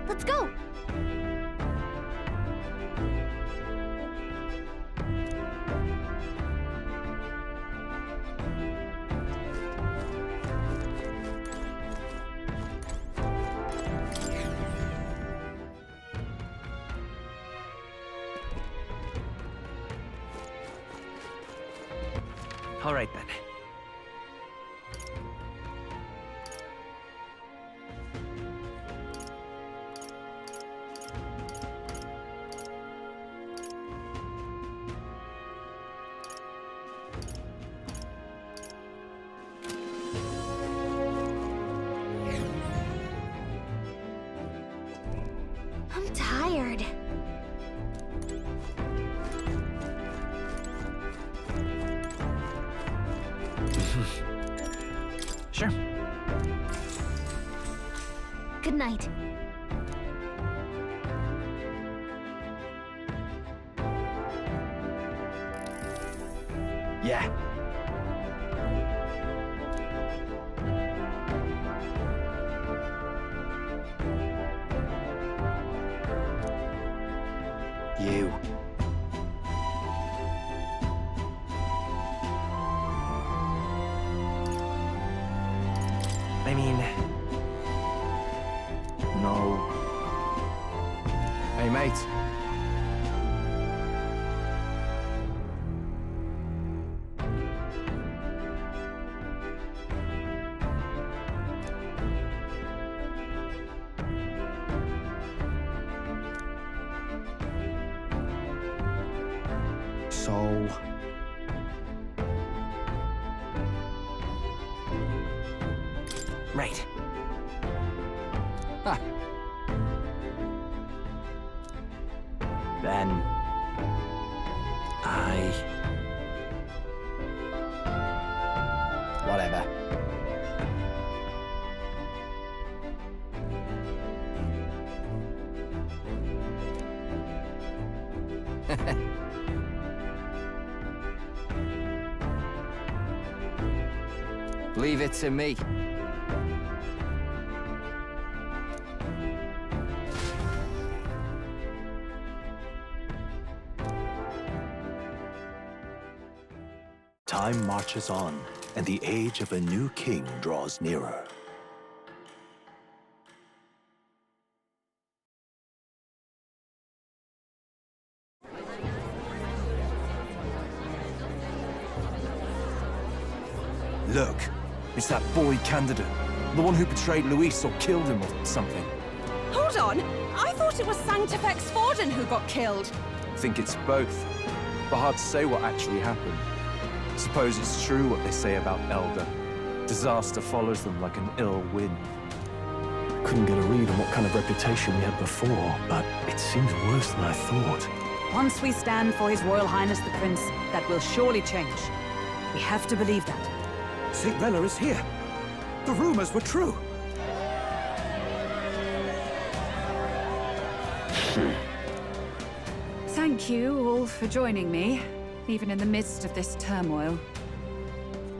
Let's go! All right, then. I'm tired. Sure. Good night. Yeah. You. I mean... No. Hey, mate. So... Right. Huh. Then... Whatever. Leave it to me. Time marches on, and the age of a new king draws nearer. Look, it's that boy candidate. The one who betrayed Luis or killed him or something. Hold on! I thought it was Sanctifex Forden who got killed. I think it's both. But hard to say what actually happened. Suppose it's true what they say about Elder. Disaster follows them like an ill wind. Couldn't get a read on what kind of reputation we had before, but it seems worse than I thought. Once we stand for His Royal Highness the Prince, that will surely change. We have to believe that. St. Rella is here. The rumors were true. Thank you all for joining me, even in the midst of this turmoil.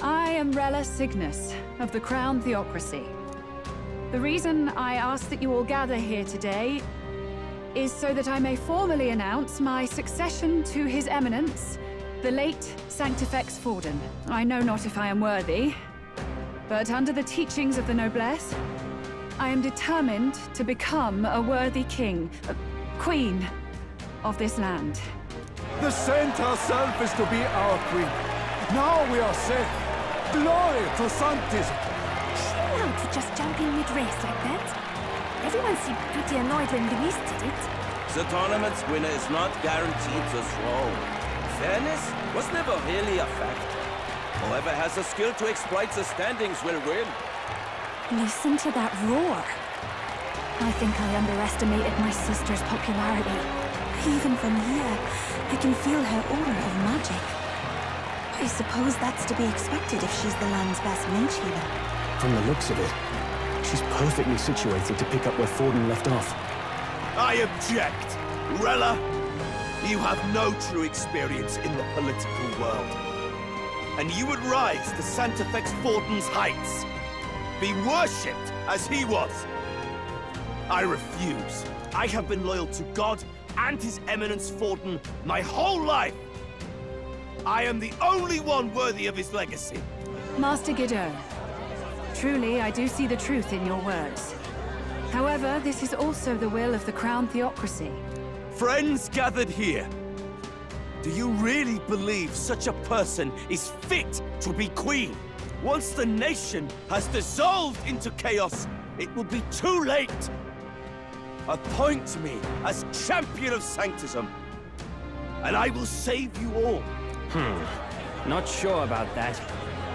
I am Rella Cygnus of the Crown Theocracy. The reason I ask that you all gather here today is so that I may formally announce my succession to His Eminence, the late Sanctifex Forden. I know not if I am worthy, but under the teachings of the noblesse, I am determined to become a worthy king, queen of this land. The saint herself is to be our queen. Now we are safe. Glory to Sanctism. Is she allowed to just jump in mid-race like that? Everyone seemed pretty annoyed when Luis did it. The tournament's winner is not guaranteed the throne. Fairness was never really a fact. Whoever has the skill to exploit the standings will win. Listen to that roar. I think I underestimated my sister's popularity. Even from here, I can feel her aura of magic. I suppose that's to be expected if she's the land's best mage healer. From the looks of it, she's perfectly situated to pick up where Forden left off. I object! Rella, you have no true experience in the political world. And you would rise to Sanctifex Forden's heights. Be worshipped as he was. I refuse. I have been loyal to God and His Eminence Forden my whole life. I am the only one worthy of his legacy. Master Guido, truly I do see the truth in your words. However, this is also the will of the Crown Theocracy. Friends gathered here, do you really believe such a person is fit to be queen? Once the nation has dissolved into chaos, it will be too late. Appoint me as champion of sanctism, and I will save you all. Not sure about that.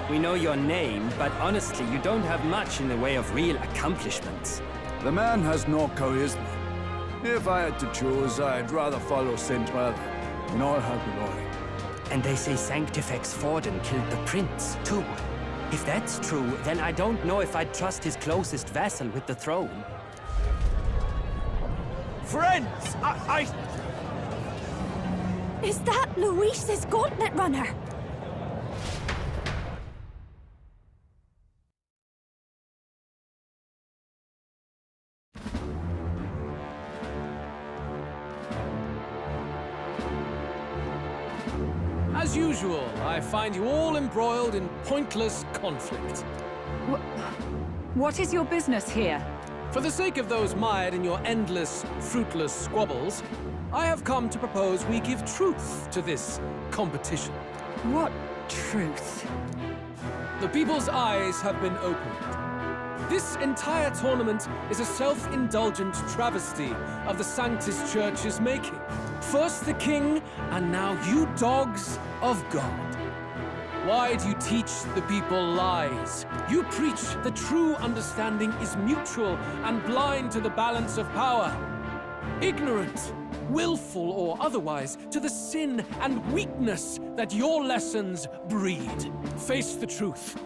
We know your name, but honestly, you don't have much in the way of real accomplishments. The man has no charisma. If I had to choose, I'd rather follow Saint Rel in all her glory. And they say Sanctifex Forden killed the prince, too. If that's true, then I don't know if I'd trust his closest vassal with the throne. Friends, Is that Luis's gauntlet runner? As usual, I find you all embroiled in pointless conflict. What is your business here? For the sake of those mired in your endless, fruitless squabbles, I have come to propose we give truth to this competition. What truth? The people's eyes have been opened. This entire tournament is a self-indulgent travesty of the Sanctus Church's making. First the king, and now you dogs of God. Why do you teach the people lies? You preach the true understanding is mutual and blind to the balance of power. Ignorant, willful or otherwise, to the sin and weakness that your lessons breed. Face the truth.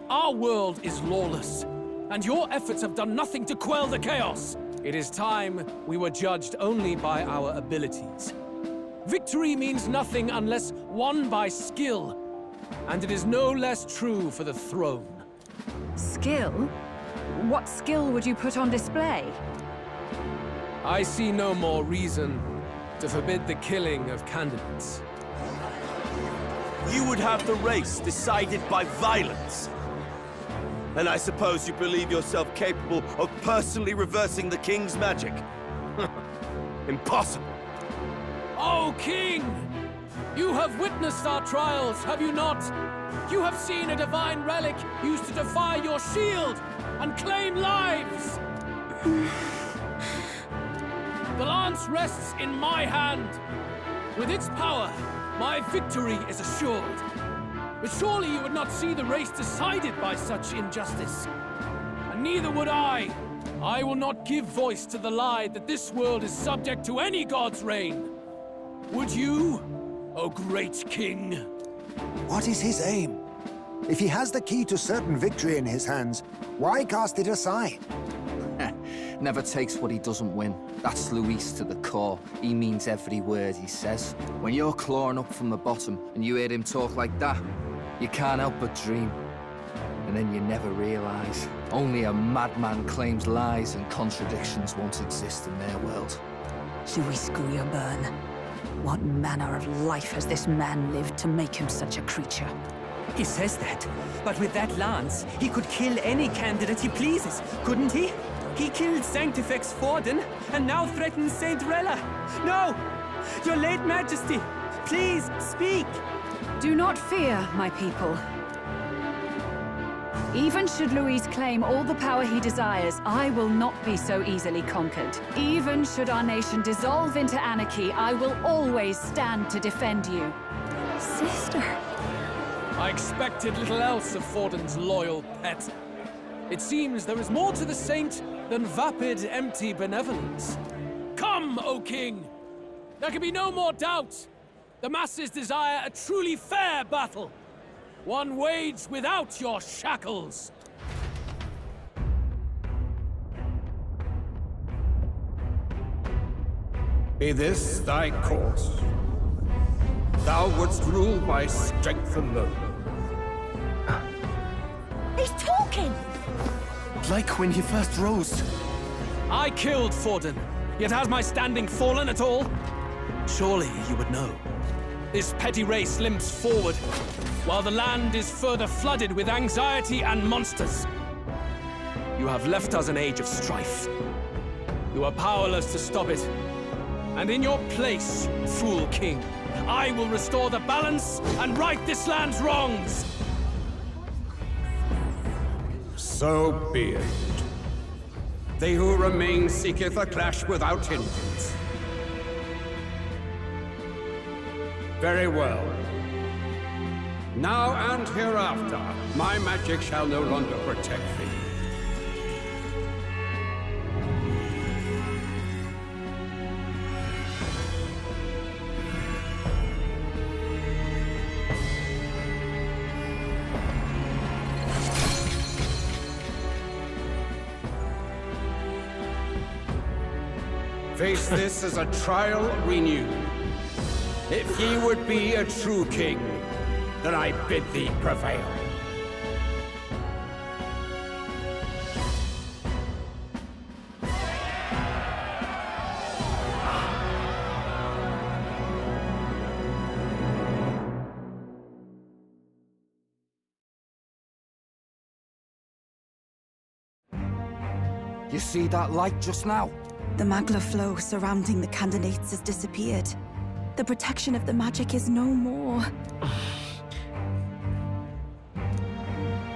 Our world is lawless, and your efforts have done nothing to quell the chaos. It is time we were judged only by our abilities. Victory means nothing unless won by skill, and it is no less true for the throne. Skill? What skill would you put on display? I see no more reason to forbid the killing of candidates. You would have the race decided by violence. And I suppose you believe yourself capable of personally reversing the king's magic? Impossible. Oh, King! You have witnessed our trials, have you not? You have seen a divine relic used to defy your shield and claim lives! The lance rests in my hand. With its power, my victory is assured. But surely you would not see the race decided by such injustice. And neither would I. I will not give voice to the lie that this world is subject to any god's reign. Would you, O great king? What is his aim? If he has the key to certain victory in his hands, why cast it aside? Never takes what he doesn't win. That's Luis to the core. He means every word he says. When you're clawing up from the bottom and you hear him talk like that, you can't help but dream. And then you never realize. Only a madman claims lies and contradictions won't exist in their world. Luis Grierburn. What manner of life has this man lived to make him such a creature? He says that, but with that lance, he could kill any candidate he pleases, couldn't he? He killed Sanctifex Forden, and now threatens Saint Rella. No! Your late majesty, please, speak! Do not fear, my people. Even should Luis claim all the power he desires, I will not be so easily conquered. Even should our nation dissolve into anarchy, I will always stand to defend you. Sister. I expected little else of Forden's loyal pet. It seems there is more to the saint than vapid, empty benevolence. Come, O king! There can be no more doubt. The masses desire a truly fair battle. One waged without your shackles. Be this thy course. Thou wouldst rule by strength alone. He's talking! Like when he first rose. I killed Forden, yet has my standing fallen at all? Surely you would know. This petty race limps forward, while the land is further flooded with anxiety and monsters. You have left us an age of strife. You are powerless to stop it. And in your place, fool king, I will restore the balance and right this land's wrongs! So be it. They who remain seeketh a clash without hindrance. Very well. Now and hereafter, my magic shall no longer protect thee. Face this as a trial renewed. If ye would be a true king, then I bid thee prevail. You see that light just now? The magla flow surrounding the candidates has disappeared. The protection of the magic is no more.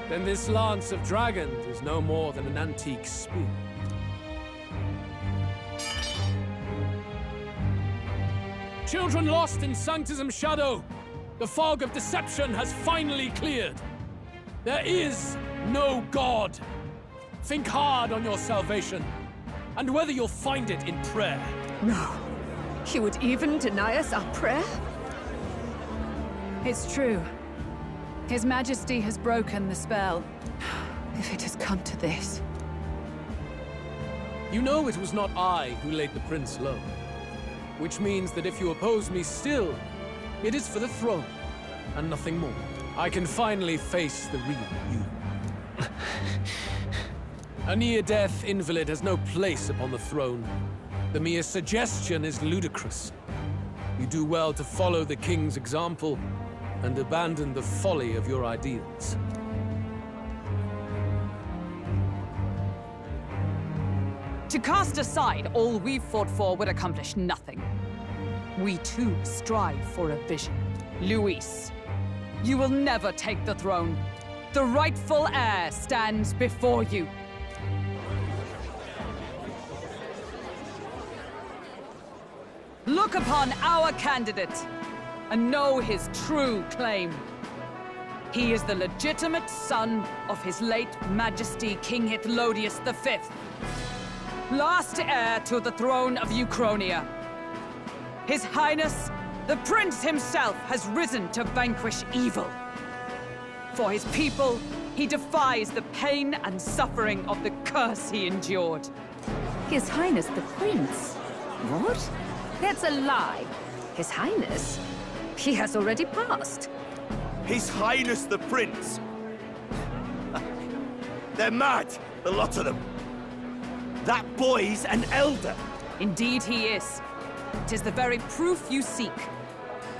Then this lance of dragons is no more than an antique spear. Children lost in Sanctism's shadow! The fog of deception has finally cleared! There is no God! Think hard on your salvation, and whether you'll find it in prayer. No. He would even deny us our prayer? It's true. His Majesty has broken the spell. If it has come to this. You know it was not I who laid the prince low. Which means that if you oppose me still, it is for the throne, and nothing more. I can finally face the real you. A near-death invalid has no place upon the throne. The mere suggestion is ludicrous. You do well to follow the king's example and abandon the folly of your ideals. To cast aside all we've fought for would accomplish nothing. We too strive for a vision. Luis, you will never take the throne. The rightful heir stands before you. Look upon our candidate and know his true claim. He is the legitimate son of his late Majesty King Hithlodius V, last heir to the throne of Uchronia. His Highness, the Prince himself, has risen to vanquish evil. For his people, he defies the pain and suffering of the curse he endured. His Highness the Prince? What? That's a lie. His Highness? He has already passed. His Highness the Prince? They're mad, the lot of them. That boy's an elder. Indeed he is. It is the very proof you seek.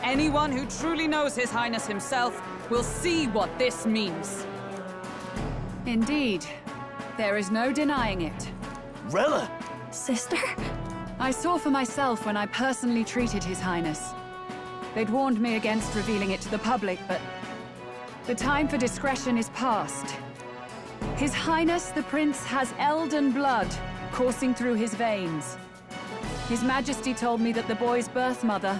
Anyone who truly knows His Highness himself will see what this means. Indeed. There is no denying it. Rella! Sister? I saw for myself when I personally treated His Highness. They'd warned me against revealing it to the public, but the time for discretion is past. His Highness the Prince has Elden blood coursing through his veins. His Majesty told me that the boy's birth mother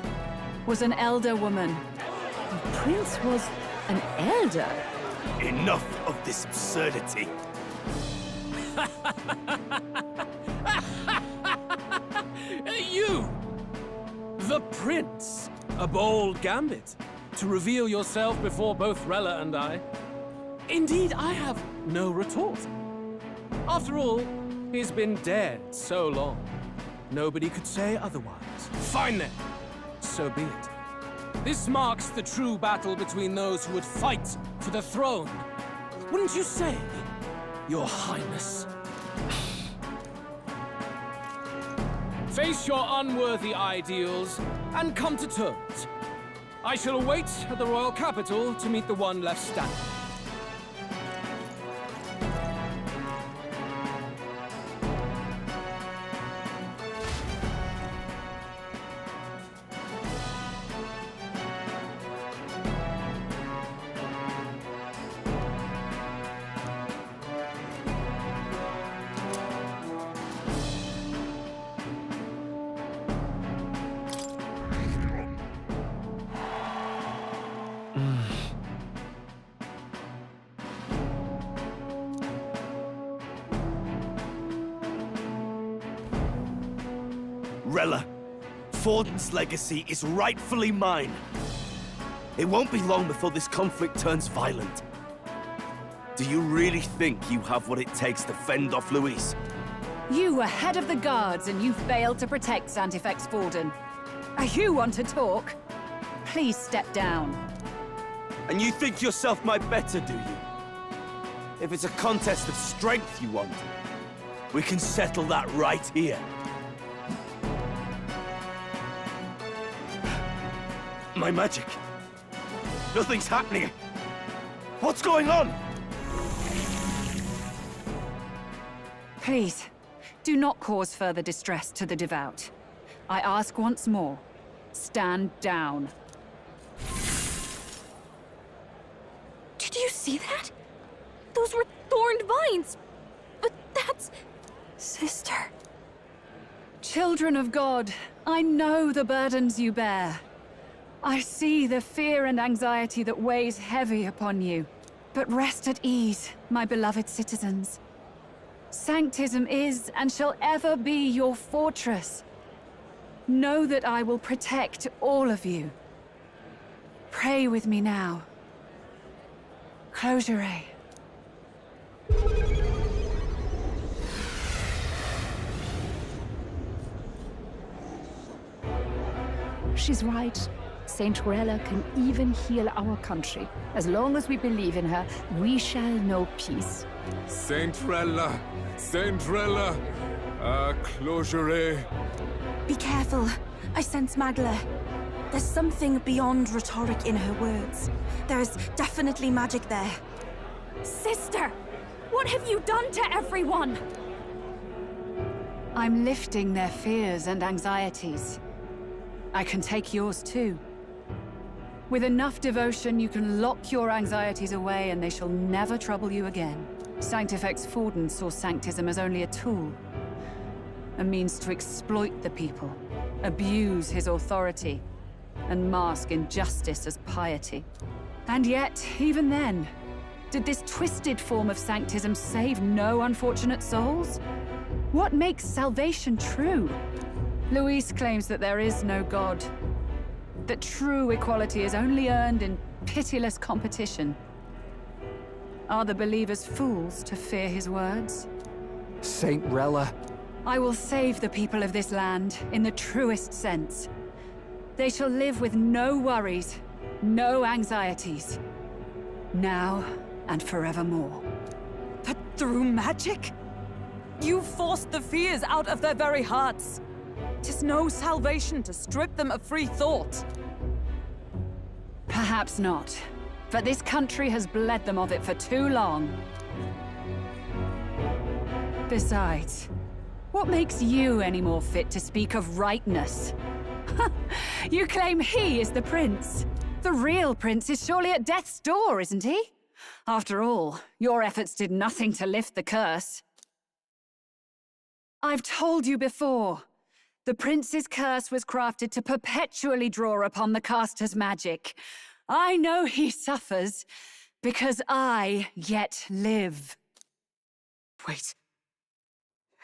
was an elder woman. The Prince was an elder? Enough of this absurdity. You! The Prince! A bold gambit. To reveal yourself before both Rella and I. Indeed, I have no retort. After all, he's been dead so long. Nobody could say otherwise. Fine then. So be it. This marks the true battle between those who would fight for the throne. Wouldn't you say, Your Highness? Face your unworthy ideals and come to terms. I shall await at the royal capital to meet the one left standing. Rella, Forden's legacy is rightfully mine. It won't be long before this conflict turns violent. Do you really think you have what it takes to fend off Luis? You were head of the guards and you failed to protect Sanctifex Forden. You want to talk? Please step down. And you think yourself my better, do you? If it's a contest of strength you want, we can settle that right here. My magic. Nothing's happening. What's going on? Please, do not cause further distress to the devout. I ask once more, stand down. Did you see that? Those were thorned vines. But that's... Sister. Children of God, I know the burdens you bear. I see the fear and anxiety that weighs heavy upon you. But rest at ease, my beloved citizens. Sanctism is and shall ever be your fortress. Know that I will protect all of you. Pray with me now. Closure. She's right. Saint Rella can even heal our country. As long as we believe in her, we shall know peace. Saint Rella! Saint Rella! Closure. Be careful. I sense Magla. There's something beyond rhetoric in her words. There's definitely magic there. Sister! What have you done to everyone? I'm lifting their fears and anxieties. I can take yours too. With enough devotion, you can lock your anxieties away and they shall never trouble you again. Sanctifex Forden saw Sanctism as only a tool. A means to exploit the people, abuse his authority, and mask injustice as piety. And yet, even then, did this twisted form of Sanctism save no unfortunate souls? What makes salvation true? Luis claims that there is no God. That true equality is only earned in pitiless competition. Are the believers fools to fear his words? Saint Rella. I will save the people of this land in the truest sense. They shall live with no worries, no anxieties. Now and forevermore. But through magic? You forced the fears out of their very hearts. 'Tis no salvation to strip them of free thought. Perhaps not. But this country has bled them of it for too long. Besides, what makes you any more fit to speak of rightness? You claim he is the prince. The real prince is surely at death's door, isn't he? After all, your efforts did nothing to lift the curse. I've told you before. The prince's curse was crafted to perpetually draw upon the caster's magic. I know he suffers, because I yet live. Wait.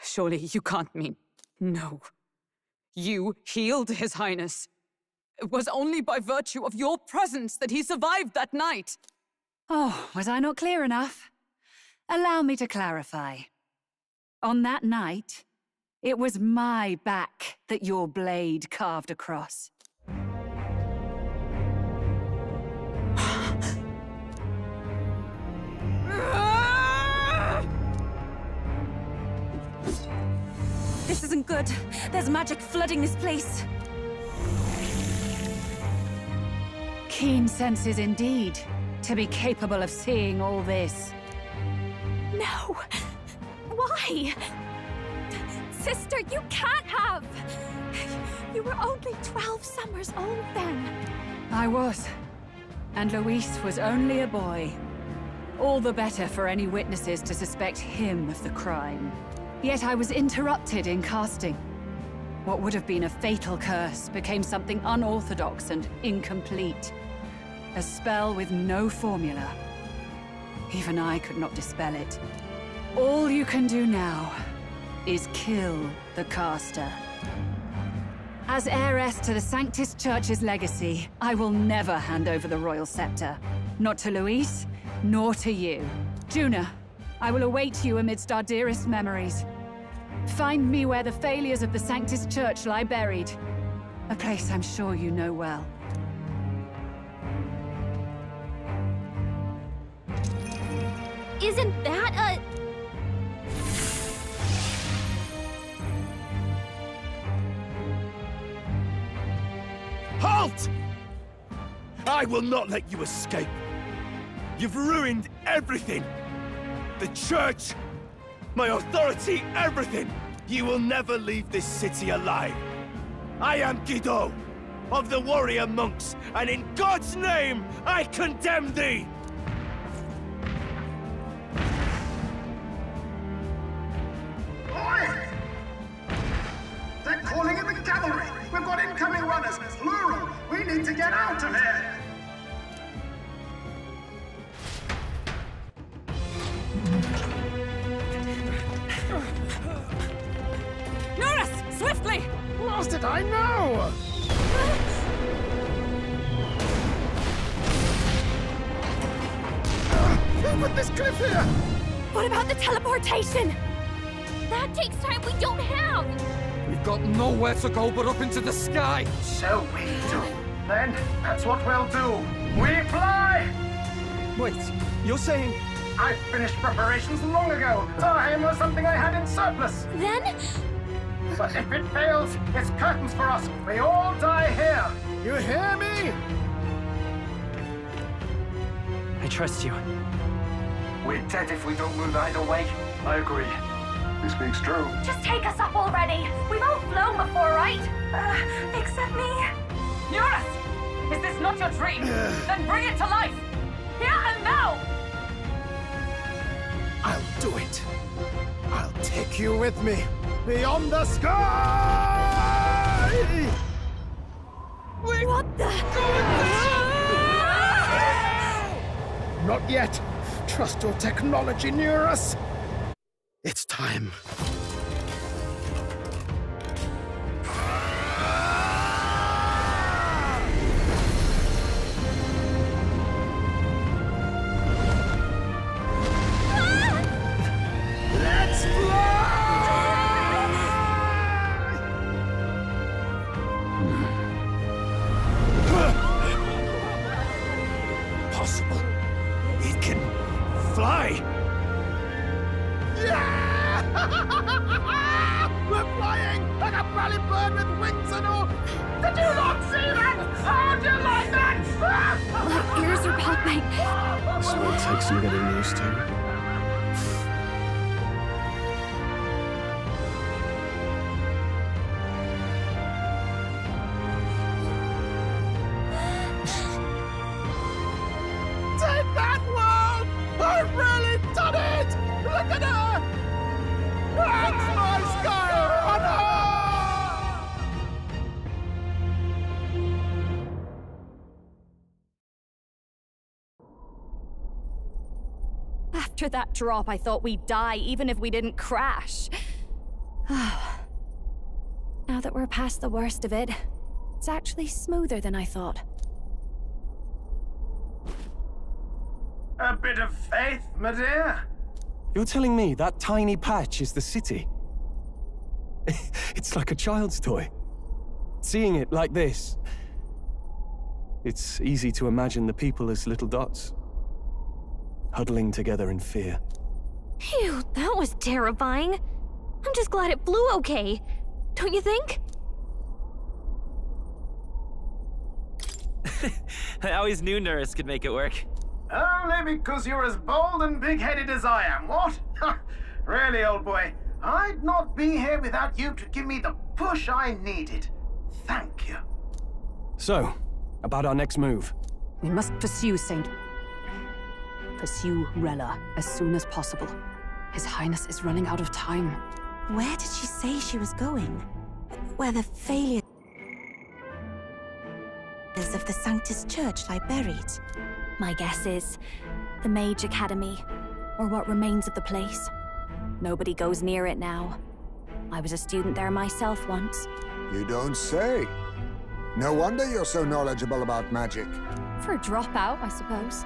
Surely you can't mean... No. You healed His Highness. It was only by virtue of your presence that he survived that night. Oh, was I not clear enough? Allow me to clarify. On that night, it was my back that your blade carved across. This This isn't good. There's magic flooding this place. Keen senses indeed, to be capable of seeing all this. No! Why? Sister, you can't have! You were only 12 summers old then. I was. And Luis was only a boy. All the better for any witnesses to suspect him of the crime. Yet I was interrupted in casting. What would have been a fatal curse became something unorthodox and incomplete. A spell with no formula. Even I could not dispel it. All you can do now is kill the caster. As heiress to the Sanctus Church's legacy, I will never hand over the royal scepter. Not to Luis, nor to you. Juna, I will await you amidst our dearest memories. Find me where the failures of the Sanctus Church lie buried. A place I'm sure you know well. Isn't that a... Halt! I will not let you escape. You've ruined everything. The church, my authority, everything. You will never leave this city alive. I am Guido, of the warrior monks, and in God's name, I condemn thee! Oi! They're calling in the cavalry! We've got incoming runners, plural! We need to get out of here! Norris! Swiftly! Lost it, I know! With this cliff here! What about the teleportation? That takes time we don't have! We've got nowhere to go but up into the sky! So we do. Then, that's what we'll do. We fly! Wait, you're saying... I finished preparations long ago. Time was something I had in surplus. Then? But if it fails, it's curtains for us. We all die here. You hear me? I trust you. We're dead if we don't move either way. I agree. This speaks true. Just take us up already. We've all flown before, right? Except me. Norris! Is this not your dream? Then bring it to life! Here and now! I'll do it. I'll take you with me. Beyond the sky! What the? Not yet. Trust your technology near us. It's time. Let's Possible. It can fly! Yeah! We're flying like a bally bird with wings and all! Did you not see that? How do you like that? My ears are popping. That's what it takes some getting used to. Take that, world! I've really done it! Look at her! That's my sky runner! After that drop, I thought we'd die even if we didn't crash. Now that we're past the worst of it, it's actually smoother than I thought. A bit of faith, my dear. You're telling me that tiny patch is the city? It's like a child's toy. Seeing it like this, it's easy to imagine the people as little dots, huddling together in fear. Phew, that was terrifying. I'm just glad it flew okay. don't you think? I always knew Nurse could make it work. Only because you're as bold and big-headed as I am, what? Really, old boy, I'd not be here without you to give me the push I needed. Thank you. So, about our next move. We must pursue Rella as soon as possible. His Highness is running out of time. Where did she say she was going? Where the failures of the Sanctus Church lie buried? My guess is the Mage Academy, or what remains of the place. Nobody goes near it now. I was a student there myself once. You don't say. No wonder you're so knowledgeable about magic. For a dropout, I suppose.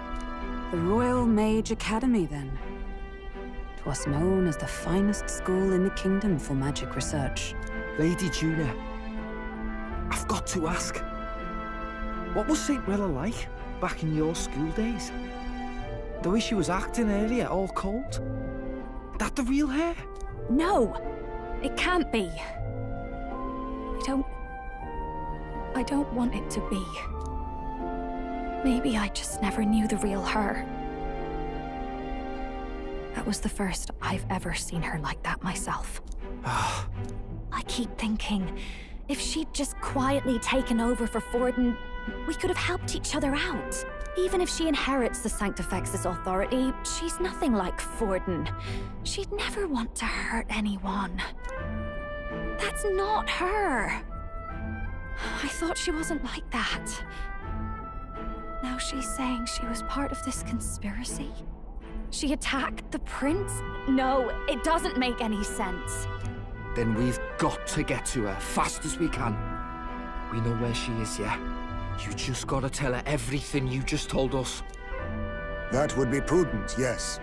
The Royal Mage Academy, then. 'Twas known as the finest school in the kingdom for magic research. Lady Juna, I've got to ask. What was St. Rella like back in your school days? The way she was acting earlier, all cold? That the real hair? No! It can't be. I don't want it to be. Maybe I just never knew the real her. That was the first I've ever seen her like that myself. I keep thinking, if she'd just quietly taken over for Forden, we could have helped each other out. Even if she inherits the Sanctifex's authority, she's nothing like Forden. She'd never want to hurt anyone. That's not her. I thought she wasn't like that. Now she's saying she was part of this conspiracy? She attacked the prince? No, it doesn't make any sense. Then we've got to get to her fast as we can. We know where she is, yeah? You just gotta tell her everything you just told us. That would be prudent, yes.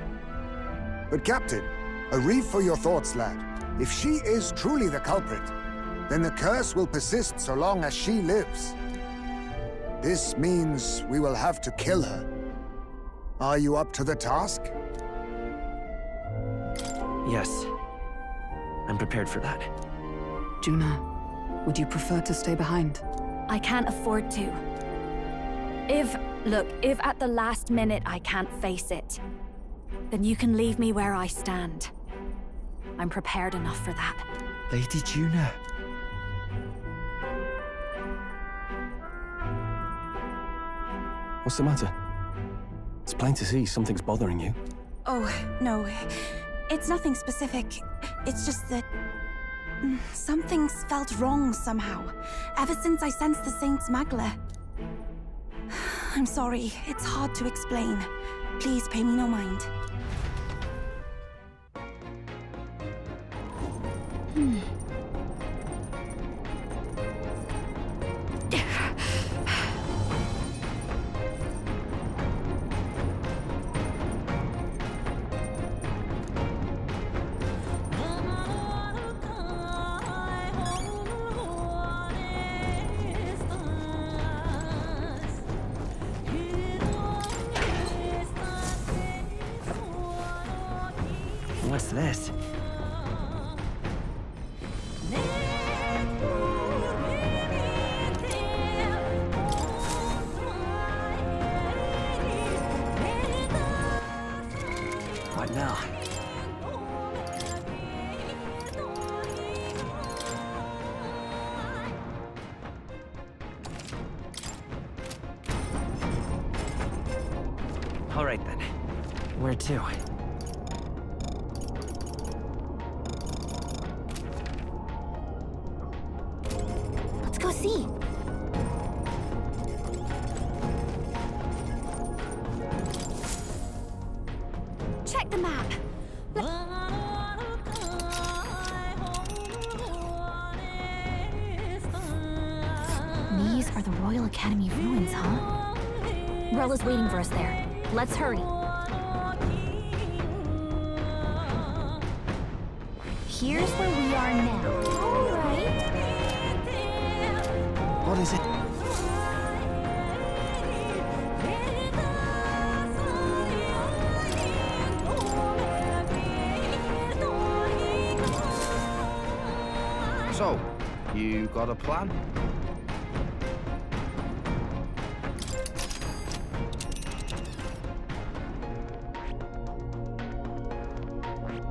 But Captain, a reef for your thoughts, lad. If she is truly the culprit, then the curse will persist so long as she lives. This means we will have to kill her. Are you up to the task? Yes. I'm prepared for that. Juna, would you prefer to stay behind? I can't afford to. If at the last minute I can't face it, then you can leave me where I stand. I'm prepared enough for that. Lady Juna. What's the matter? It's plain to see something's bothering you. Oh, no. It's nothing specific. It's just that something's felt wrong somehow, ever since I sensed the Saint's Magla. I'm sorry, it's hard to explain. Please pay me no mind. What's this? What now? All right then. Where to? Let's go see. Check the map. These are the Royal Academy ruins, huh? Rella's waiting for us there. Let's hurry. Here's where we are now. All right. What is it? So, You got a plan?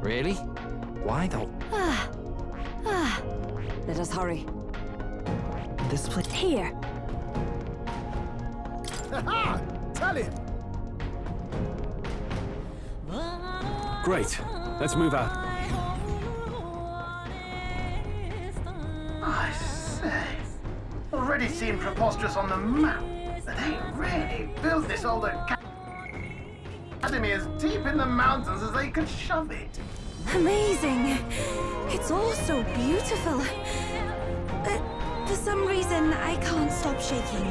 Really? Why though? Let us hurry. This place... Here. Ha! Tell him! Great. Let's move out. I say, already seemed preposterous on the map, but they really built this old academy as deep in the mountains as they could shove it. Amazing. It's all so beautiful. But for some reason, I can't stop shaking.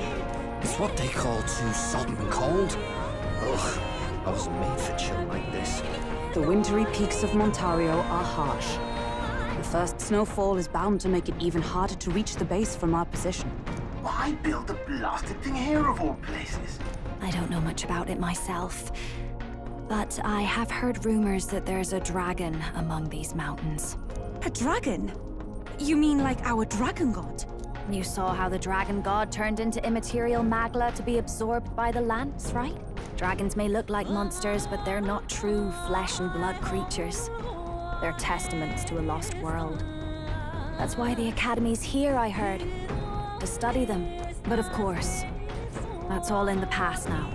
It's what they call too salt and cold. Ugh, I wasn't made for chill like this. The wintry peaks of Montario are harsh. The first snowfall is bound to make it even harder to reach the base from our position. Why build the blasted thing here of all places? I don't know much about it myself, but I have heard rumors that there's a dragon among these mountains. A dragon? You mean like our dragon god? You saw how the dragon god turned into immaterial magla to be absorbed by the lance, right? Dragons may look like monsters, but they're not true flesh and blood creatures. They're testaments to a lost world. That's why the Academy's here, I heard. To study them. But of course, that's all in the past now.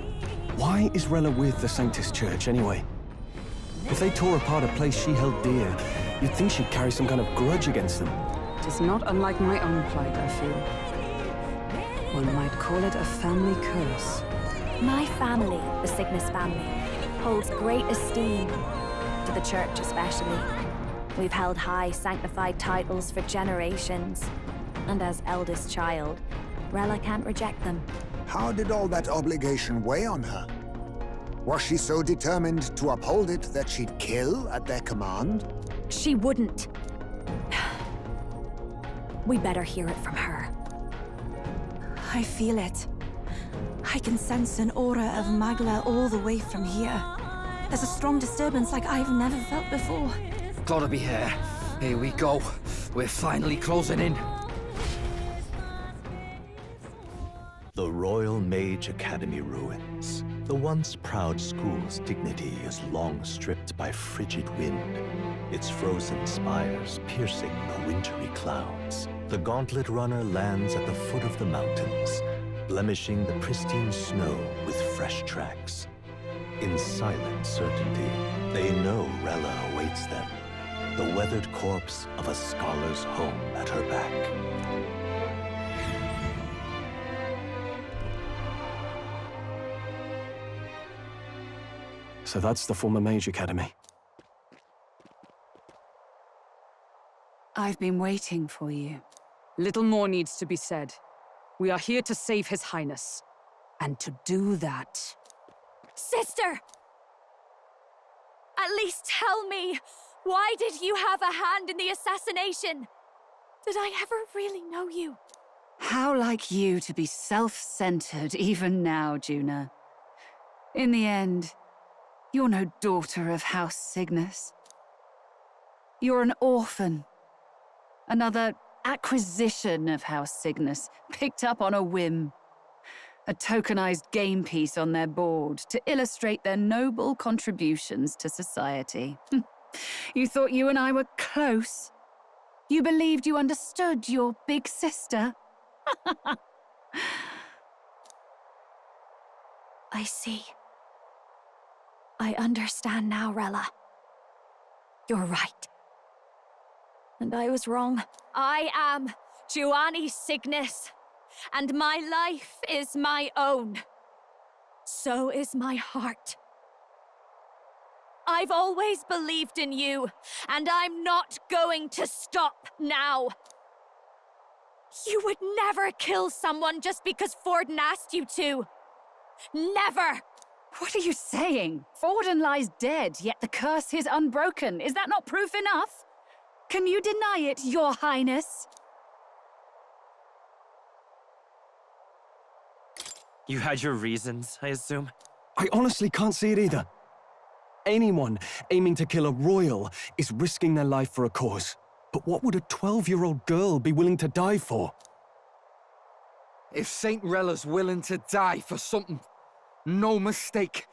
Why is Rella with the Sanctus Church, anyway? If they tore apart a place she held dear, you'd think she'd carry some kind of grudge against them. It is not unlike my own plight, I feel. One might call it a family curse. My family, the Cygnus family, holds great esteem, to the Church especially. We've held high sanctified titles for generations, and as eldest child, Rella can't reject them. How did all that obligation weigh on her? Was she so determined to uphold it that she'd kill at their command? She wouldn't. We better hear it from her. I feel it. I can sense an aura of Magla all the way from here. There's a strong disturbance like I've never felt before. Gotta be here. Here we go. We're finally closing in. The Royal Mage Academy ruins. The once proud school's dignity is long stripped by frigid wind, its frozen spires piercing the wintry clouds. The Gauntlet Runner lands at the foot of the mountains, blemishing the pristine snow with fresh tracks. In silent certainty, they know Rella awaits them, the weathered corpse of a scholar's home at her back. So that's the former Mage Academy. I've been waiting for you. Little more needs to be said. We are here to save His Highness. And to do that... Sister! At least tell me, why did you have a hand in the assassination? Did I ever really know you? How like you to be self-centered even now, Juna. In the end, you're no daughter of House Cygnus. You're an orphan. Another acquisition of House Cygnus, picked up on a whim. A tokenized game piece on their board to illustrate their noble contributions to society. You thought you and I were close. You believed you understood your big sister. I see. I understand now, Rella. You're right. And I was wrong. I am Giovanni Cygnus, and my life is my own. So is my heart. I've always believed in you, and I'm not going to stop now. You would never kill someone just because Forden asked you to. Never! What are you saying? Forden lies dead, yet the curse is unbroken. Is that not proof enough? Can you deny it, Your Highness? You had your reasons, I assume? I honestly can't see it either. Anyone aiming to kill a royal is risking their life for a cause. But what would a 12-year-old girl be willing to die for? If Saint Rella's willing to die for something, no mistake,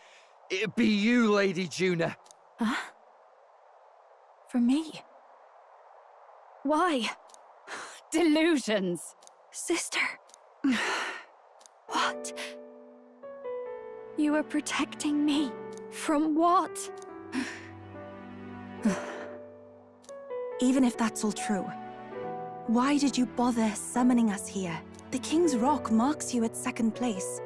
it'd be you, Lady Juna. Huh? For me? Why? Delusions. Sister. What? You were protecting me. From what? Even if that's all true, why did you bother summoning us here? The King's Rock marks you at second place.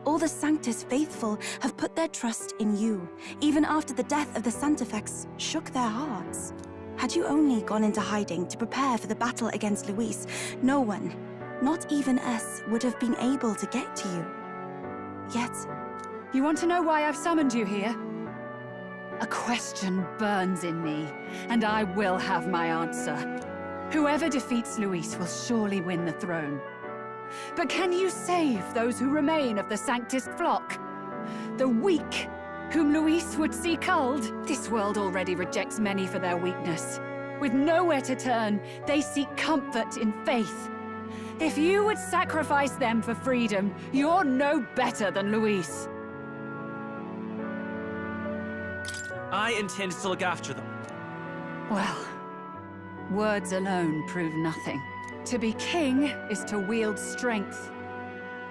All the Sanctus faithful have put their trust in you, even after the death of the Santefex shook their hearts. Had you only gone into hiding to prepare for the battle against Luis, no one, not even us, would have been able to get to you. Yet... You want to know why I've summoned you here? A question burns in me, and I will have my answer. Whoever defeats Luis will surely win the throne. But can you save those who remain of the Sanctus flock? The weak, whom Luis would see culled? This world already rejects many for their weakness. With nowhere to turn, they seek comfort in faith. If you would sacrifice them for freedom, you're no better than Luis. I intend to look after them. Well, words alone prove nothing. To be king is to wield strength,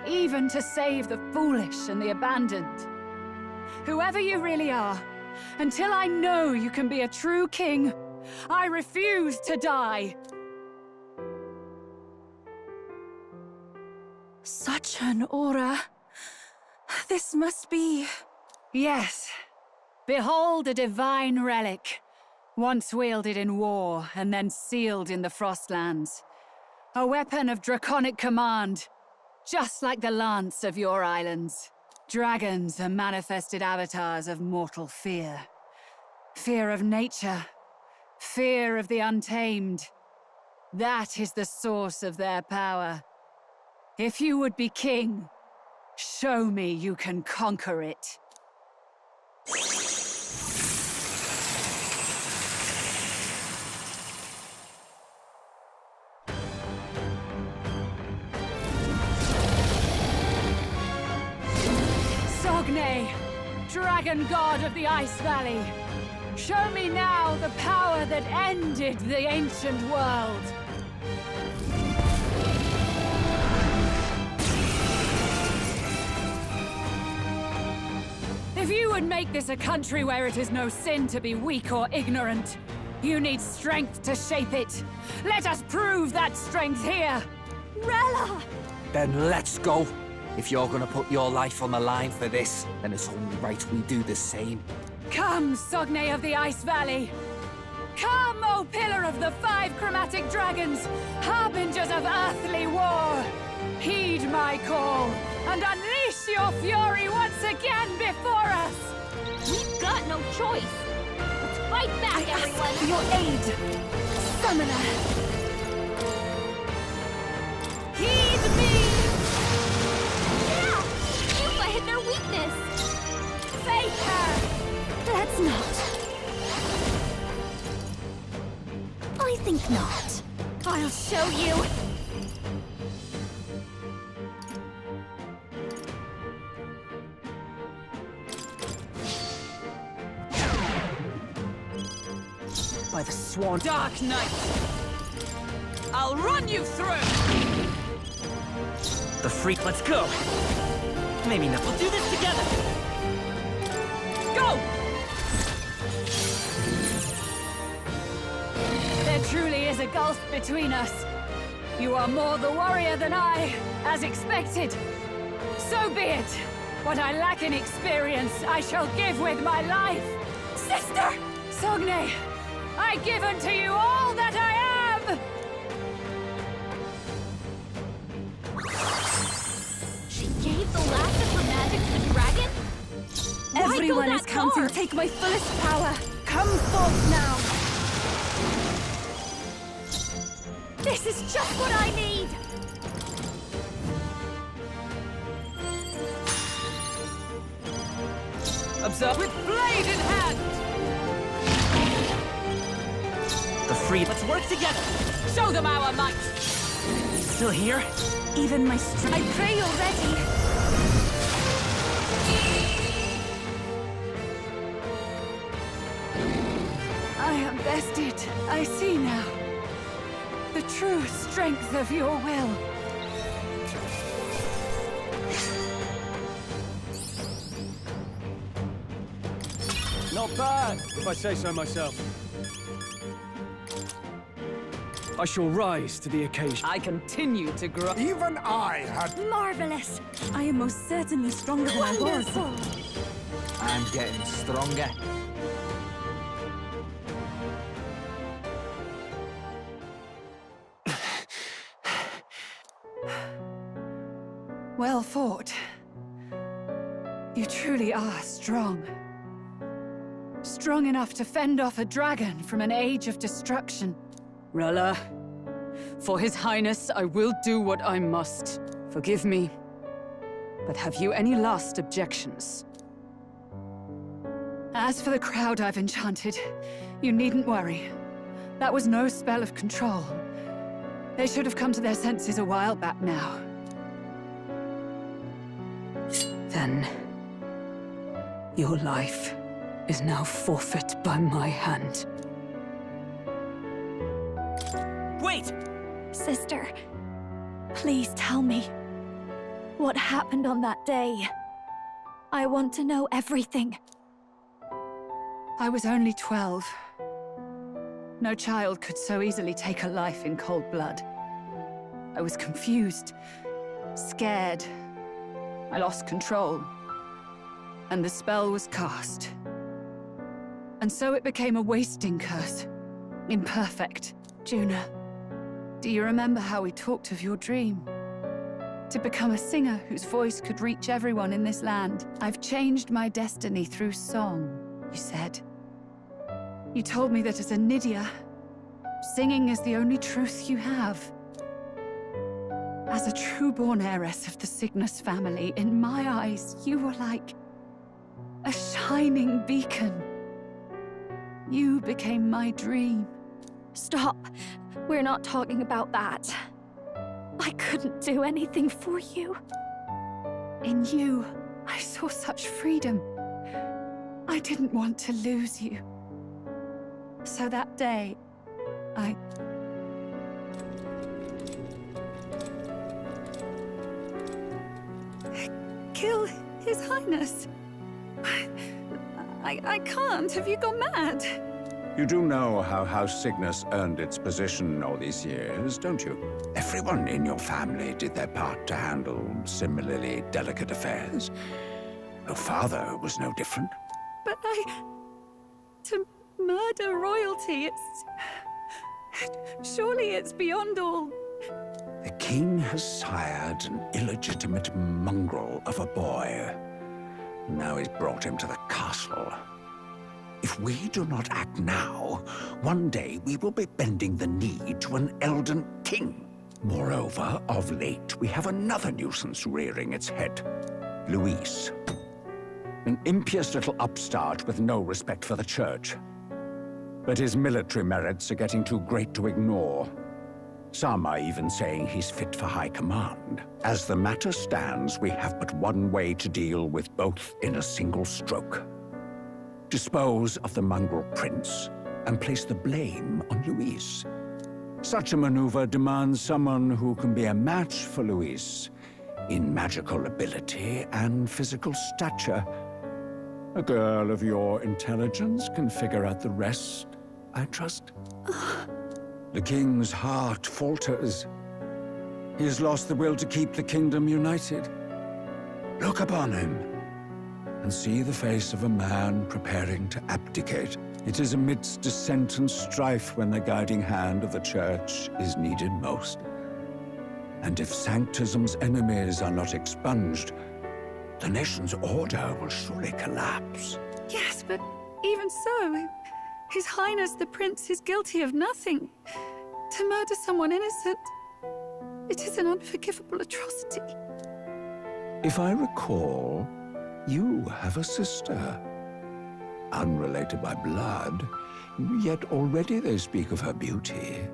even to save the foolish and the abandoned. Whoever you really are, until I know you can be a true king, I refuse to die. Such an aura. This must be... Yes. Behold a divine relic, once wielded in war and then sealed in the Frostlands. A weapon of draconic command, just like the lance of your islands. Dragons are manifested avatars of mortal fear. Fear of nature, fear of the untamed. That is the source of their power. If you would be king, show me you can conquer it. Sogne, dragon god of the Ice Valley, show me now the power that ended the ancient world. If you would make this a country where it is no sin to be weak or ignorant, you need strength to shape it. Let us prove that strength here. Rella! Then let's go. If you're gonna put your life on the line for this, then it's only right we do the same. Come, Sogne of the Ice Valley. Come, O Pillar of the 5 Chromatic Dragons, harbingers of earthly war. Heed my call, and unleash your fury once again before us! We've got no choice! Let's fight back, everyone! Ask for your aid! Summoner! Heed me! Yeah! Yufa hit their weakness! Face her! Let's not. I think not. I'll show you! By the swan. Dark Knight! I'll run you through! The freak, let's go! Maybe not. We'll do this together! Go! There truly is a gulf between us. You are more the warrior than I, as expected. So be it. What I lack in experience, I shall give with my life. Sister! Sogne, I give unto you all that I am! She gave the last of her magic to the dragon? Everyone is counting. Take my fullest power. Come forth now. This is just what I need! Observe with blade in hand! The free... Let's work together! Show them our might! Still here? Even my strength... I pray you're ready! I am bested. I see now. The true strength of your will. Not bad, if I say so myself. I shall rise to the occasion. I continue to grow. Even I had... Marvelous! I am most certainly stronger than I was. Wonderful! I'm getting stronger. Well fought. You truly are strong. Strong enough to fend off a dragon from an age of destruction. Rella, for His Highness, I will do what I must. Forgive me, but have you any last objections? As for the crowd I've enchanted, you needn't worry. That was no spell of control. They should have come to their senses a while back now. Then, your life is now forfeit by my hand. Wait! Sister, please tell me. What happened on that day? I want to know everything. I was only 12. No child could so easily take a life in cold blood. I was confused, scared. I lost control. And the spell was cast. And so it became a wasting curse. Imperfect. Juna, do you remember how we talked of your dream? To become a singer whose voice could reach everyone in this land. I've changed my destiny through song, you said. You told me that as a Nydia, singing is the only truth you have. As a true-born heiress of the Cygnus family, in my eyes, you were like a shining beacon. You became my dream. Stop. We're not talking about that. I couldn't do anything for you. In you, I saw such freedom. I didn't want to lose you. So that day, I... kill His Highness. I can't. Have you gone mad? You do know how House Cygnus earned its position all these years, don't you? Everyone in your family did their part to handle similarly delicate affairs. Your father was no different. But to murder royalty, surely it's beyond all... The king has sired an illegitimate mongrel of a boy. Now he's brought him to the castle. If we do not act now, one day we will be bending the knee to an Elden king. Moreover, of late, we have another nuisance rearing its head. Luis. An impious little upstart with no respect for the church. But his military merits are getting too great to ignore. Some are even saying he's fit for high command. As the matter stands, we have but one way to deal with both in a single stroke. Dispose of the mongrel prince and place the blame on Luis. Such a maneuver demands someone who can be a match for Luis in magical ability and physical stature. A girl of your intelligence can figure out the rest, I trust. The king's heart falters. He has lost the will to keep the kingdom united. Look upon him, and see the face of a man preparing to abdicate. It is amidst dissent and strife when the guiding hand of the church is needed most. And if Sanctism's enemies are not expunged, the nation's order will surely collapse. Yes, but even so, His Highness the Prince is guilty of nothing. To murder someone innocent, it is an unforgivable atrocity. If I recall, you have a sister. Unrelated by blood, Yet already they speak of her beauty.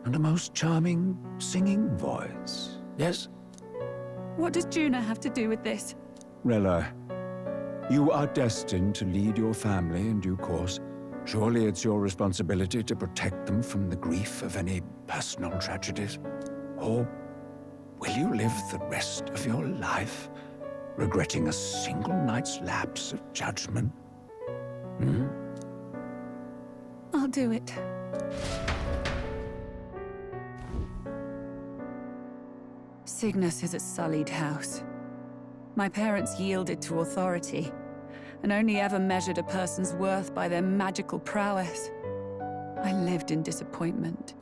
And a most charming singing voice. Yes? What does Juna have to do with this? Rella, you are destined to lead your family in due course. Surely it's your responsibility to protect them from the grief of any personal tragedies. Or will you live the rest of your life regretting a single night's lapse of judgment? Hmm? I'll do it. Cygnus is a sullied house. My parents yielded to authority, and only ever measured a person's worth by their magical prowess. I lived in disappointment.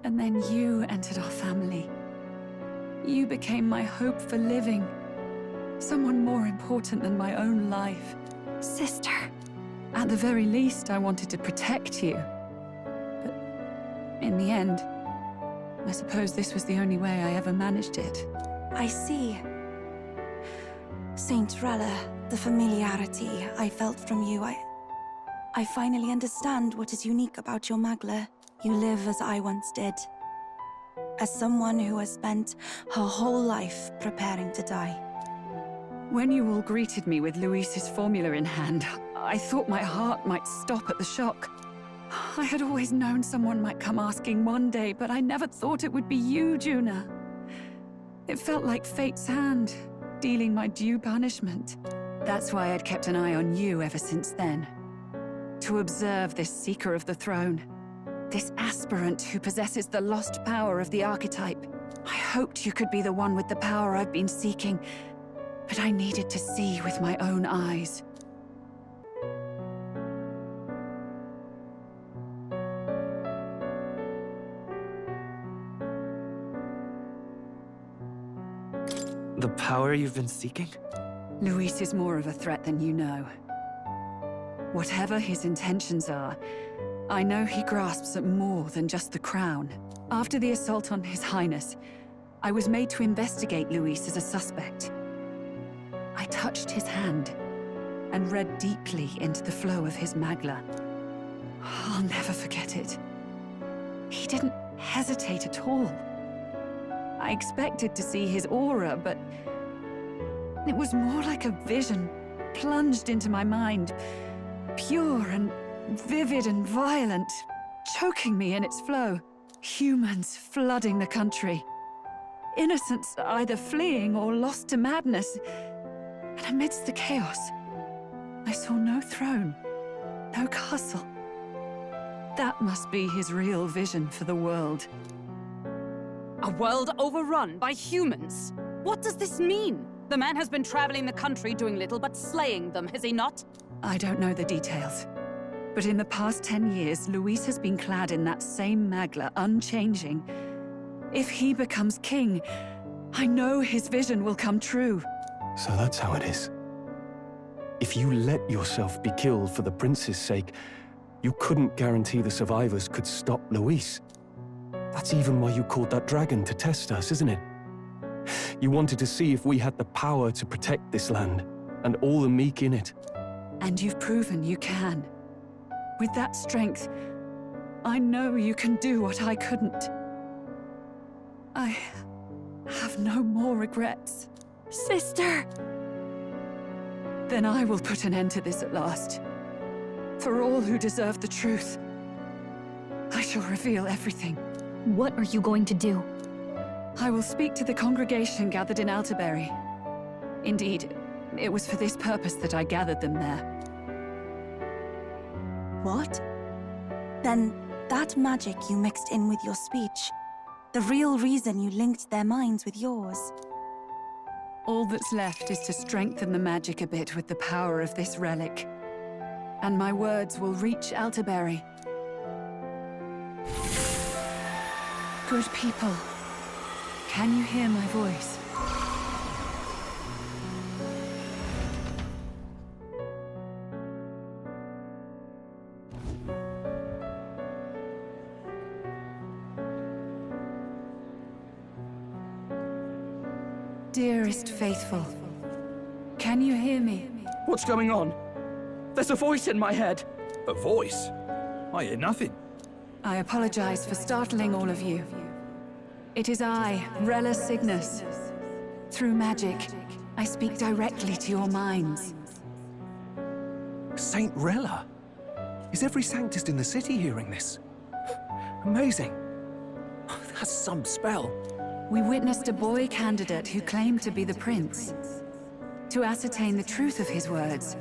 And then you entered our family. You became my hope for living. Someone more important than my own life. Sister. At the very least, I wanted to protect you. But in the end, I suppose this was the only way I ever managed it. I see. Saint Rella, the familiarity I felt from you, I finally understand what is unique about your Magla. You live as I once did. As someone who has spent her whole life preparing to die. When you all greeted me with Luis's formula in hand, I thought my heart might stop at the shock. I had always known someone might come asking one day, but I never thought it would be you, Juna. It felt like fate's hand, dealing my due punishment. That's why I'd kept an eye on you ever since then. To observe this seeker of the throne. This aspirant who possesses the lost power of the archetype. I hoped you could be the one with the power I've been seeking, but I needed to see with my own eyes. The power you've been seeking? Luis is more of a threat than you know. Whatever his intentions are, I know he grasps at more than just the crown. After the assault on His Highness, I was made to investigate Luis as a suspect. I touched his hand and read deeply into the flow of his Magla. I'll never forget it. He didn't hesitate at all. I expected to see his aura, but it was more like a vision plunged into my mind, pure and vivid and violent, choking me in its flow. Humans flooding the country. Innocents either fleeing or lost to madness. And amidst the chaos, I saw no throne, no castle. That must be his real vision for the world. A world overrun by humans? What does this mean? The man has been traveling the country doing little but slaying them, has he not? I don't know the details. But in the past 10 years, Luis has been clad in that same Magla, unchanging. If he becomes king, I know his vision will come true. So that's how it is. If you let yourself be killed for the prince's sake, you couldn't guarantee the survivors could stop Luis. That's even why you called that dragon to test us, isn't it? You wanted to see if we had the power to protect this land, and all the meek in it. And you've proven you can. With that strength, I know you can do what I couldn't. I have no more regrets. Sister! Then I will put an end to this at last. For all who deserve the truth, I shall reveal everything. What are you going to do? I will speak to the congregation gathered in Altaberry. Indeed, it was for this purpose that I gathered them there. What? Then that magic you mixed in with your speech, the real reason you linked their minds with yours. All that's left is to strengthen the magic a bit with the power of this relic. And my words will reach Altaberry. Good people, can you hear my voice? Dearest faithful, can you hear me? What's going on? There's a voice in my head. A voice? I hear nothing. I apologize for startling all of you. It is I, Rella Cygnus. Through magic, I speak directly to your minds. Saint Rella? Is every Sanctist in the city hearing this? Amazing. That's some spell. We witnessed a boy candidate who claimed to be the prince. To ascertain the truth of his words,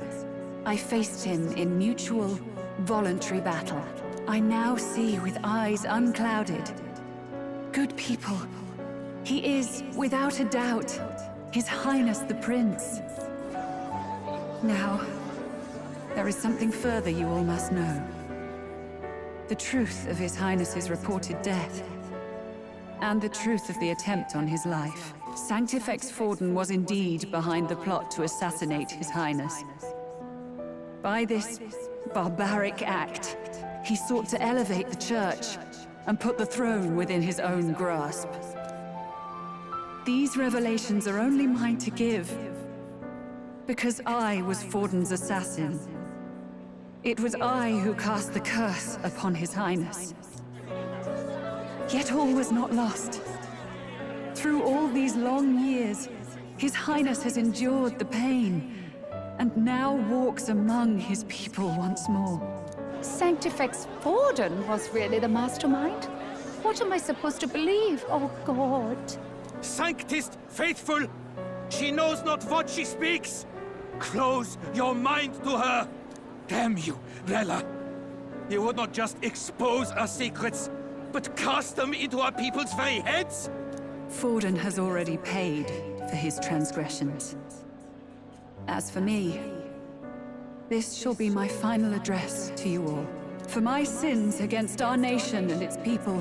I faced him in mutual, voluntary battle. I now see with eyes unclouded. Good people. He is, without a doubt, His Highness the Prince. Now, there is something further you all must know. The truth of His Highness's reported death, and the truth of the attempt on his life. Sanctifex Forden was indeed behind the plot to assassinate His Highness. By this barbaric act, he sought to elevate the Church and put the throne within his own grasp. These revelations are only mine to give, because I was Forden's assassin. It was I who cast the curse upon His Highness. Yet all was not lost. Through all these long years, His Highness has endured the pain, and now walks among his people once more. Sanctifex Forden was really the mastermind? What am I supposed to believe? Oh, God. Sanctist faithful! She knows not what she speaks! Close your mind to her! Damn you, Rella! You would not just expose our secrets, but cast them into our people's very heads? Forden has already paid for his transgressions. As for me, this shall be my final address to you all. For my sins against our nation and its people,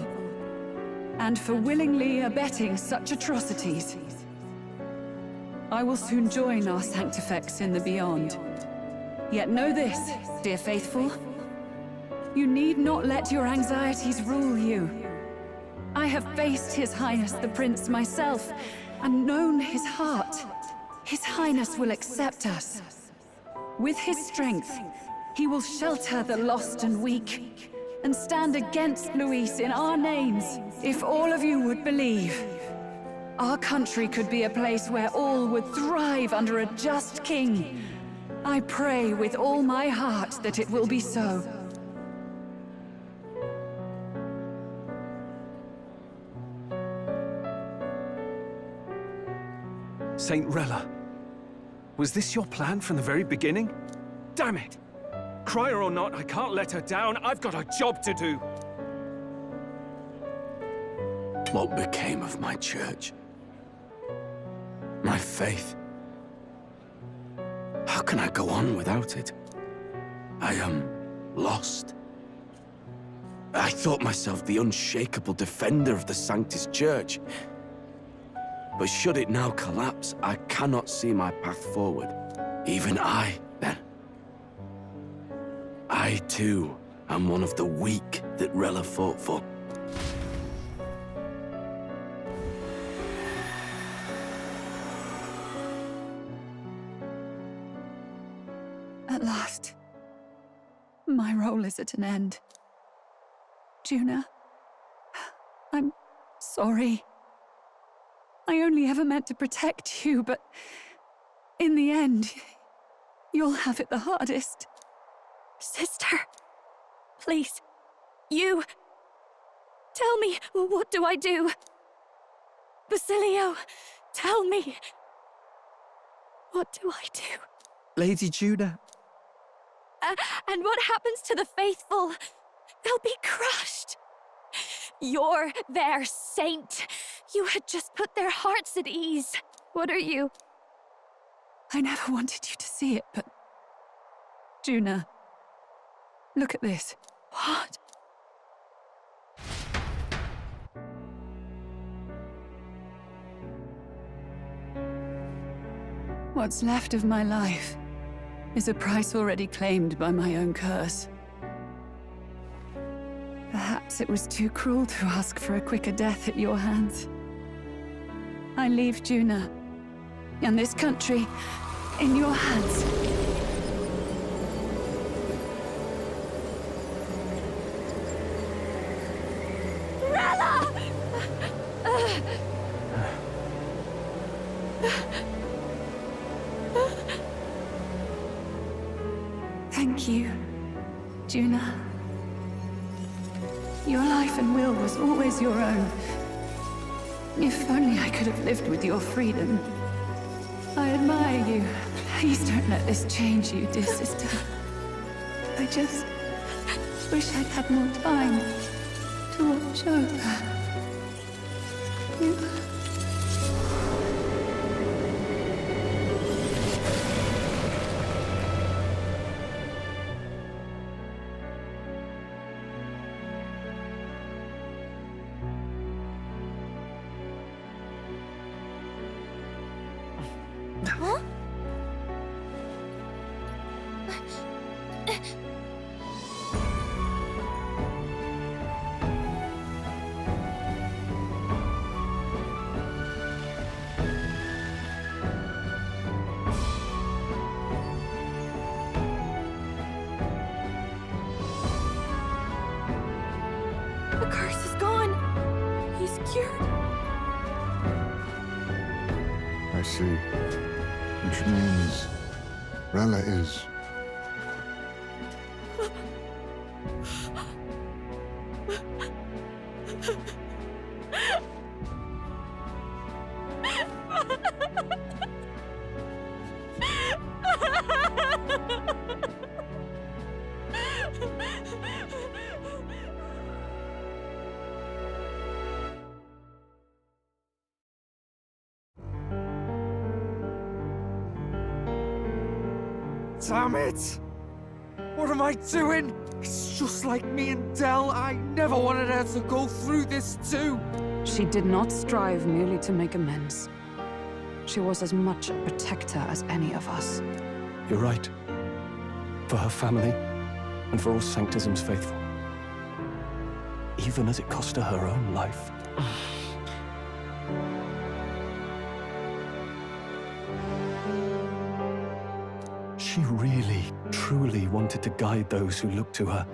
and for willingly abetting such atrocities, I will soon join our Sanctifex in the Beyond. Yet know this, dear faithful. You need not let your anxieties rule you. I have faced His Highness the Prince myself, and known his heart. His Highness will accept us. With his strength, he will shelter the lost and weak, and stand against Luis in our names. If all of you would believe, our country could be a place where all would thrive under a just king. I pray with all my heart that it will be so. Saint Rella, was this your plan from the very beginning? Damn it! Crier or not, I can't let her down. I've got a job to do. What became of my church? My faith? How can I go on without it? I am lost. I thought myself the unshakable defender of the Sanctist Church. But should it now collapse, I cannot see my path forward. Even I, then. I, too, am one of the weak that Rella fought for. At last, my role is at an end. Juna, I'm sorry. I only ever meant to protect you, but in the end, you'll have it the hardest. Sister, please, you... Tell me, what do I do? Basilio, tell me. What do I do? Lady Juna. And what happens to the faithful? They'll be crushed. You're their saint. You had just put their hearts at ease. What are you? I never wanted you to see it, but... Juna, look at this. What? What's left of my life is a price already claimed by my own curse. Perhaps it was too cruel to ask for a quicker death at your hands. I leave Juna and this country in your hands. Thank you, Juna. Your life and will was always your own. If only I could have lived with your freedom. I admire you. Please don't let this change you, dear sister. I just wish I'd had more time to watch over you. Huh? The curse is gone. He's cured. I see. Which means Rella is... Damn it! What am I doing? It's just like me and Del. I never wanted her to go through this too. She did not strive merely to make amends. She was as much a protector as any of us. You're right. For her family, and for all Sanctism's faithful. Even as it cost her her own life. She really, truly wanted to guide those who looked to her.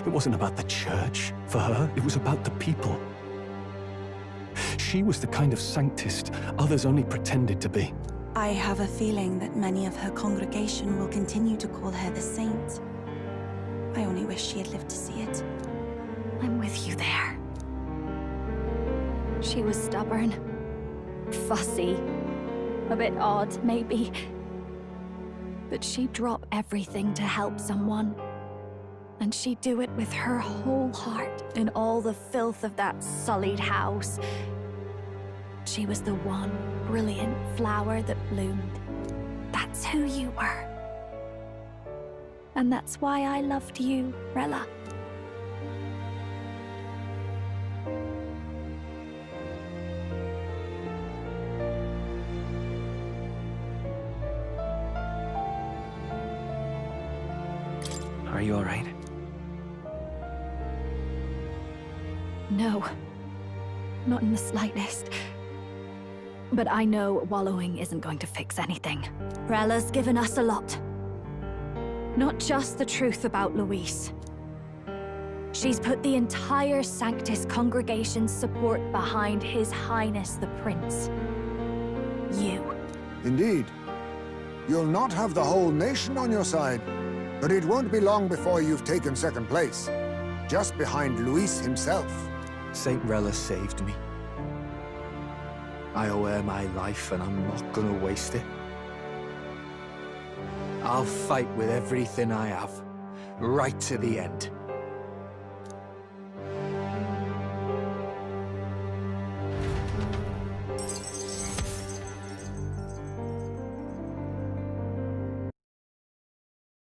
It wasn't about the church, for her. It was about the people. She was the kind of Sanctist others only pretended to be. I have a feeling that many of her congregation will continue to call her the saint. I only wish she had lived to see it. I'm with you there. She was stubborn, fussy, a bit odd, maybe. But she'd drop everything to help someone. And she'd do it with her whole heart in all the filth of that sullied house. She was the one brilliant flower that bloomed. That's who you were. And that's why I loved you, Rella. Are you all right? No. Not in the slightest. But I know wallowing isn't going to fix anything. Rella's given us a lot. Not just the truth about Luis. She's put the entire Sanctus congregation's support behind His Highness the Prince. You. Indeed. You'll not have the whole nation on your side, but it won't be long before you've taken second place. Just behind Luis himself. Saint Rella saved me. I owe her my life, and I'm not gonna waste it. I'll fight with everything I have, right to the end.